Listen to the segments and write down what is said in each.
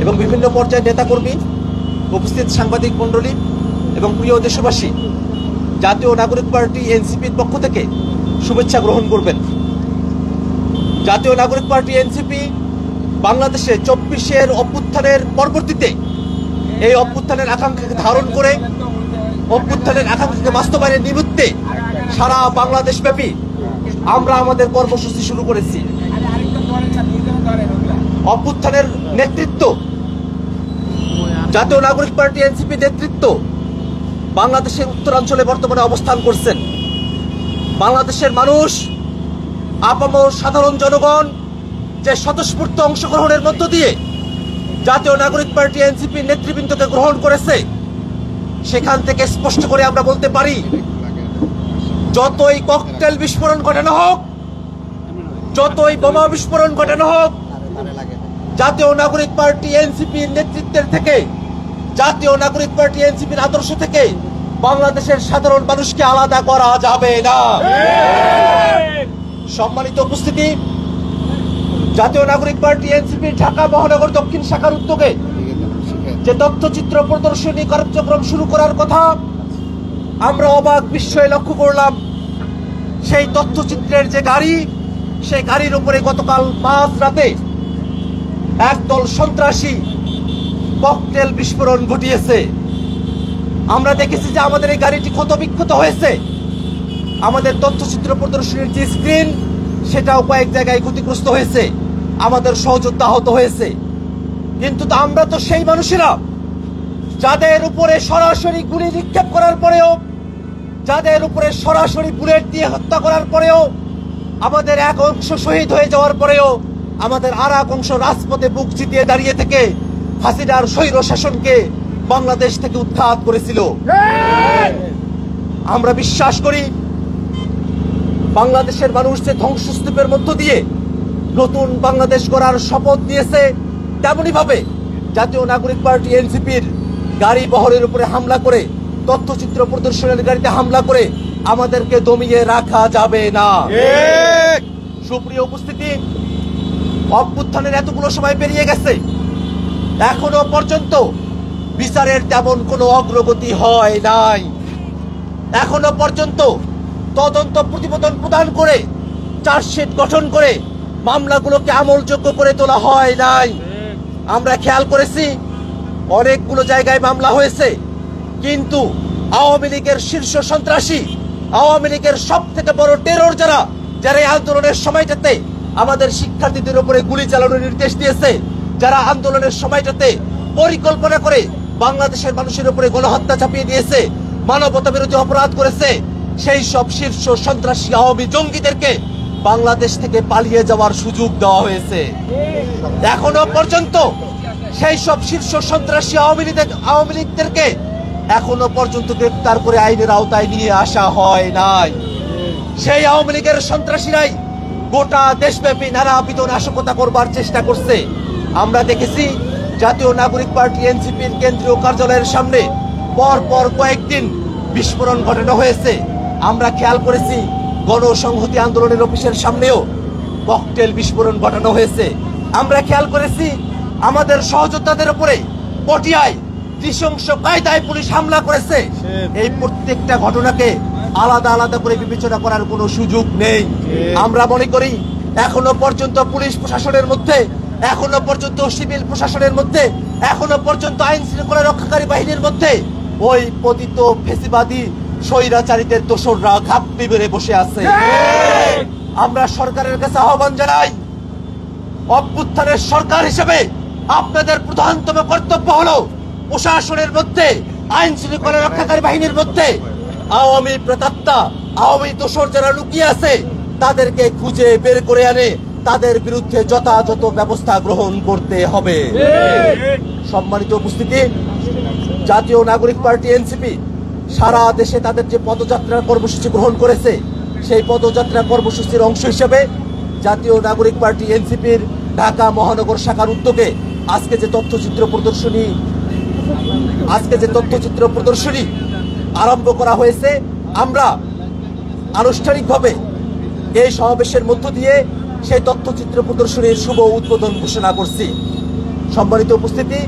এবং বিভিন্ন পর্যায়ের নেতাকর্মী, উপস্থিত সাংবাদিক মণ্ডলী এবং প্রিয় দেশবাসী, জাতীয় নাগরিক পার্টি এনসিপির পক্ষ থেকে শুভেচ্ছা গ্রহণ করবেন। জাতীয় নাগরিক পার্টি এনসিপি বাংলাদেশে 24-এর অভ্যুত্থানের পরবর্তীতে এই অভ্যুত্থানের আকাঙ্ক্ষাকে ধারণ করে অভ্যুত্থানের আকাঙ্ক্ষাকে বাস্তবায়নের নিমিত্তে সারা বাংলাদেশ ব্যাপী আমরা আমাদের কর্মসূচি শুরু করেছি। অভ্যুত্থানের নেতৃত্ব জাতীয় নাগরিক পার্টি এনসিপি নেতৃত্ব বাংলাদেশের উত্তরাঞ্চলে বর্তমানে অবস্থান করছেন। বাংলাদেশের মানুষ, আপামর সাধারণ জনগণ যে স্বতঃস্ফূর্ত অংশগ্রহণের মধ্য দিয়ে জাতীয় নাগরিক পার্টি এনসিপি নেতৃবৃন্দকে গ্রহণ করেছে, সেখান থেকে স্পষ্ট করে আমরা বলতে পারি, যতই ককটেল বিস্ফোরণ ঘটানো হোক, যতই বোমা বিস্ফোরণ ঘটানো হোক, জাতীয় নাগরিক পার্টি এনসিপির নেতৃত্বের থেকে, জাতীয় নাগরিক পার্টি এনসিপির আদর্শ থেকে বাংলাদেশের সাধারণ মানুষকে আলাদা করা যাবে না। সম্মানিত উপস্থিতি, জাতীয় নাগরিক পার্টি এনসিপির ঢাকা মহানগর দক্ষিণ শাখার উদ্যোগে যে তথ্যচিত্র প্রদর্শনী কার্যক্রম শুরু করার কথা আমরা অবাক বিস্ময়ে লক্ষ্য করলাম। সেই তথ্যচিত্রের যে গাড়ি, সেই গাড়ির উপরে গতকাল মাঝরাতে একদল সন্ত্রাসী ককটেল বিস্ফোরণ ঘটিয়েছে। আমরা দেখেছি যে আমাদের এই গাড়িটি ক্ষতবিক্ষত হয়েছে। আমাদের তথ্যচিত্র প্রদর্শনীর যে স্ক্রিন, সেটাও কয়েক জায়গায় ক্ষতিগ্রস্ত হয়েছে, আমাদের সহযোদ্ধা আহত হয়েছে। কিন্তু আমরা তো সেই মানুষেরা যাদের উপরে সরাসরি গুলি নিক্ষেপ করার পরেও, যাদের উপরে সরাসরি বুলেট দিয়ে হত্যা করার পরেও, আমাদের এক অংশ শহীদ হয়ে যাওয়ার পরেও আমাদের আর এক অংশ রাজপথে বুক চিতিয়ে দাঁড়িয়ে থেকে হাসিনার স্বৈর শাসনকে বাংলাদেশ থেকে উৎখাত করেছিল। আমরা বিশ্বাস করি বাংলাদেশের মানুষ যে ধ্বংসস্তূপের মধ্য দিয়ে নতুন বাংলাদেশ গড়ার শপথ নিয়েছে, তেমনি ভাবে জাতীয় নাগরিক পার্টি এনসিপির গাড়ি বহরের উপরে হামলা করে, তথ্যচিত্র প্রদর্শনের গাড়িতে হামলা করে আমাদেরকে দমিয়ে রাখা যাবে না। সুপ্রিয় উপস্থিতি, অভ্যুত্থানের এতগুলো সময় পেরিয়ে গেছে, এখনো পর্যন্ত বিচারের তেমন কোনো অগ্রগতি হয় নাই। এখনো পর্যন্ত তদন্ত প্রতিবেদন প্রদান করে, চার্জশিট গঠন করে মামলাগুলোকে আমলযোগ্য করে তোলা হয় নাই। আমরা খেয়াল করেছি অনেকগুলো জায়গায় মামলা হয়েছে, কিন্তু আওয়ামী লীগের শীর্ষ সন্ত্রাসী, আওয়ামী লীগের সব থেকে বড় টেরর যারা এই আন্দোলনের সময়টাতে আমাদের শিক্ষার্থীদের উপরে গুলি চালানোর নির্দেশ দিয়েছে, যারা আন্দোলনের সময়টাতে পরিকল্পনা করে বাংলাদেশের মানুষের উপরে গণহত্যা চাপিয়ে দিয়েছে, মানবতা বিরোধী অপরাধ করেছে, সেই সব শীর্ষ সন্ত্রাসী আওয়ামী জঙ্গিদেরকে বাংলাদেশ থেকে পালিয়ে যাওয়ার সুযোগ দেওয়া হয়েছে। এখনো পর্যন্ত সেই সব শীর্ষ সন্ত্রাসী আওয়ামী লীগদেরকে এখনো পর্যন্ত গ্রেপ্তার করে আইনের আওতায় নিয়ে আসা হয় নাই। সেই আওয়ামী লীগের সন্ত্রাসীরাই গোটা দেশব্যাপী নানাবিধ নাশকতা করবার চেষ্টা করছে। আমরা দেখেছি জাতীয় নাগরিক পার্টি এনসিপির কেন্দ্রীয় কার্যালয়ের সামনে পরপর কয়েকদিন বিস্ফোরণ ঘটানো হয়েছে। আমরা খেয়াল করেছি গণসংহতি আন্দোলনের অফিসের সামনেও ককটেল বিস্ফোরণ ঘটানো হয়েছে। আমরা খেয়াল করেছি আমাদের সহযোদ্ধাদের উপরে পটিয়ায় নৃশংস কায়দায় পুলিশ হামলা করেছে। এই প্রত্যেকটা ঘটনাকে আলাদা আলাদা করে বিবেচনা করার কোনো সুযোগ নেই। আমরা মনে করি এখনো পর্যন্ত পুলিশ প্রশাসনের মধ্যে, এখনো পর্যন্ত সিভিল প্রশাসনের মধ্যে, এখনো পর্যন্ত আইন শৃঙ্খলা রক্ষাকারী বাহিনীর মধ্যে ওই পতিত ফেসিবাদী স্বৈরাচারীদের দোসররা ঘাপটি বেড়ে বসে আছে। আমরা সরকারের কাছে আহ্বান জানাই, অভ্যুত্থানের সরকার হিসেবে আপনাদের প্রধানতম কর্তব্য হলো প্রশাসনের মধ্যে, আইন শৃঙ্খলা রক্ষাকারী বাহিনীর মধ্যে আওয়ামী প্রেতাত্মা, আওয়ামী দোসর যারা লুকিয়ে আছে তাদেরকে খুঁজে বের করে আনে তাদের বিরুদ্ধে যথাযথ ব্যবস্থা গ্রহণ করতে হবে। সম্মানিত উপস্থিতি, জাতীয় নাগরিক পার্টি এনসিপি সারা দেশে তাদের যে পদযাত্রার কর্মসূচি গ্রহণ করেছে, সেই পদযাত্রা কর্মসূচির অংশ হিসেবে জাতীয় নাগরিক পার্টি এনসিপির ঢাকা মহানগর শাখার উদ্যোগে আজকে যে তথ্যচিত্র প্রদর্শনী আরম্ভ করা হয়েছে, আমরা আনুষ্ঠানিকভাবে এই সমাবেশের মধ্য দিয়ে সেই তথ্যচিত্র প্রদর্শনীর শুভ উদ্বোধন ঘোষণা করছি। সম্মানিত উপস্থিতি,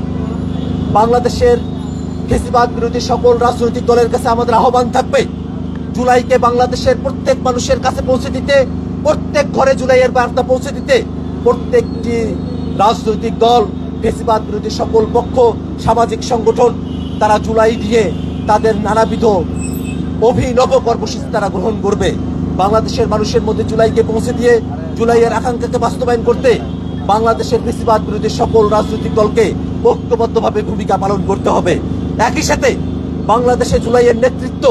বাংলাদেশের ফ্যাসিবাদ বিরোধী সকল রাজনৈতিক দলের কাছে আমাদের আহ্বান থাকবে, জুলাইকে বাংলাদেশের প্রত্যেক মানুষের কাছে পৌঁছে দিতে, প্রত্যেক ঘরে জুলাইয়ের বার্তা পৌঁছে দিতে প্রত্যেকটি রাজনৈতিক দল, ফ্যাসিবাদ বিরোধী সকল পক্ষ, সামাজিক সংগঠন তারা জুলাই দিয়ে তাদের নানাবিধ অভিনব কর্মসূচি তারা গ্রহণ করবে। বাংলাদেশের মানুষের মধ্যে জুলাইকে পৌঁছে দিয়ে জুলাইয়ের আকাঙ্ক্ষাকে বাস্তবায়ন করতে বাংলাদেশের ফ্যাসিবাদ বিরোধী সকল রাজনৈতিক দলকে ঐক্যবদ্ধভাবে ভূমিকা পালন করতে হবে। একই সাথে বাংলাদেশে জুলাইয়ের নেতৃত্ব,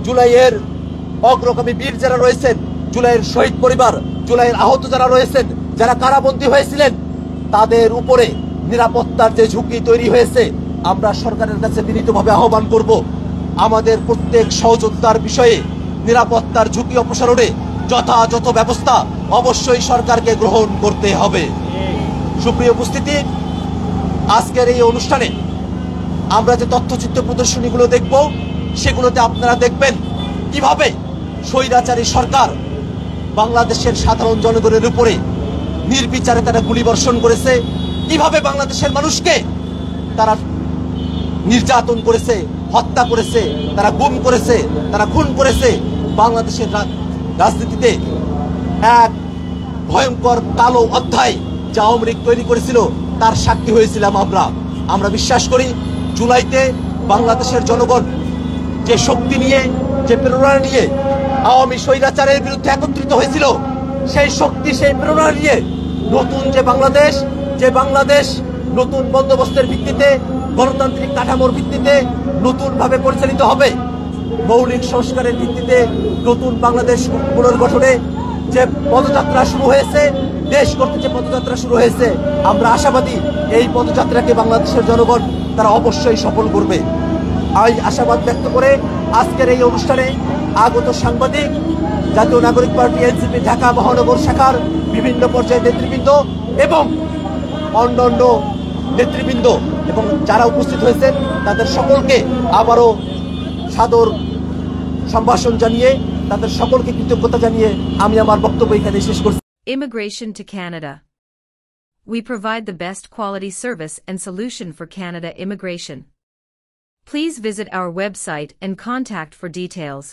জুলাইয়ের অগ্রগামী বীর যারা রয়েছেন, জুলাইয়ের শহীদ পরিবার, জুলাইয়ের আহত যারা রয়েছেন, যারা কারাবন্দী হয়েছিলেন, তাদের উপরে নিরাপত্তার যে ঝুঁকি তৈরি হয়েছে, আমরা সরকারের কাছে বিনীতভাবে আহ্বান করব আমাদের প্রত্যেক সহযোদ্ধার বিষয়ে নিরাপত্তার ঝুঁকি অপসারণে যথাযথ ব্যবস্থা অবশ্যই সরকারকে গ্রহণ করতে হবে। সুপ্রিয় উপস্থিতি, আজকের এই অনুষ্ঠানে আমরা যে তথ্যচিত্র প্রদর্শনীগুলো দেখব, সেগুলোতে আপনারা দেখবেন কিভাবে স্বৈরাচারী সরকার বাংলাদেশের সাধারণ জনগণের উপরে নির্বিচারে তারা গুলিবর্ষণ করেছে, কিভাবে বাংলাদেশের মানুষকে তারা নির্যাতন করেছে, হত্যা করেছে, তারা গুম করেছে, তারা খুন করেছে। বাংলাদেশের রাজনীতিতে এক ভয়ঙ্কর কালো অধ্যায় যা আওয়ামী লীগ তৈরি করেছিল, তার সাক্ষী হয়েছিলাম আমরা বিশ্বাস করি জুলাইতে বাংলাদেশের জনগণ যে শক্তি নিয়ে, যে প্রেরণা নিয়ে আওয়ামী স্বৈরাচারের বিরুদ্ধে একত্রিত হয়েছিল, সেই শক্তি, সেই প্রেরণা নিয়ে নতুন যে বাংলাদেশ নতুন বন্দোবস্তের ভিত্তিতে, গণতান্ত্রিক কাঠামোর ভিত্তিতে নতুনভাবে পরিচালিত হবে, মৌলিক সংস্কারের ভিত্তিতে নতুন বাংলাদেশ পুনর্গঠনে যে পদযাত্রা শুরু হয়েছে, দেশ করতে যে পদযাত্রা শুরু হয়েছে, আমরা আশাবাদী এই পদযাত্রাকে বাংলাদেশের জনগণ তারা অবশ্যই সফল করবে। এই আশাবাদ ব্যক্ত করে আজকের এই অনুষ্ঠানে আগত সাংবাদিক, জাতীয় নাগরিক পার্টি এনসিপি ঢাকা মহানগর শাখার বিভিন্ন পর্যায়ের নেতৃবৃন্দ এবং অন্যান্য নেতৃবৃন্দ এবং যারা উপস্থিত হয়েছেন তাদের সকলকে আবারও সাদর সম্ভাষণ জানিয়ে, তাদের সকলকে কৃতজ্ঞতা জানিয়ে আমি আমার বক্তব্য এখানে শেষ করছি। Immigration to Canada. We provide the best quality service and solution for Canada immigration. Please visit our website and contact for details.